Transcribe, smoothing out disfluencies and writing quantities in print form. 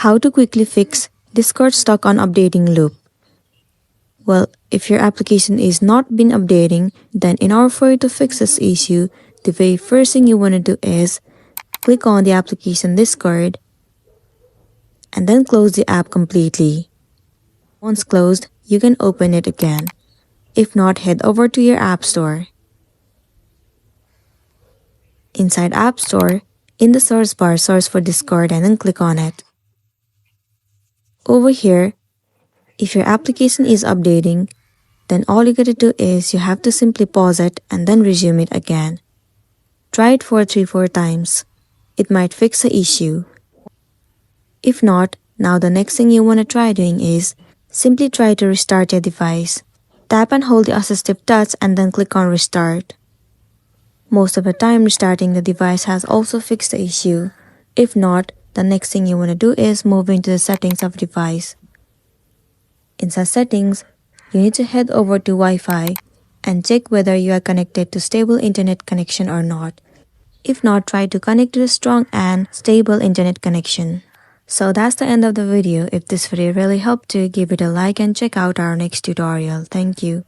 How to quickly fix Discord stuck on updating loop. Well, if your application is not been updating, then in order for you to fix this issue, the very first thing you want to do is click on the application Discord and then close the app completely. Once closed, you can open it again. If not, head over to your App Store. Inside App Store, in the search bar, search for Discord and then click on it. Over here, if your application is updating, then all you gotta do is you have to simply pause it and then resume it again. Try it for 3-4 times. It might fix the issue. If not, now the next thing you wanna try doing is simply try to restart your device. Tap and hold the assistive touch and then click on restart. Most of the time, restarting the device has also fixed the issue. If not, the next thing you want to do is move into the settings of the device. Inside settings, you need to head over to Wi-Fi and check whether you are connected to stable internet connection or not. If not, try to connect to a strong and stable internet connection. So that's the end of the video. If this video really helped you, give it a like and check out our next tutorial. Thank you.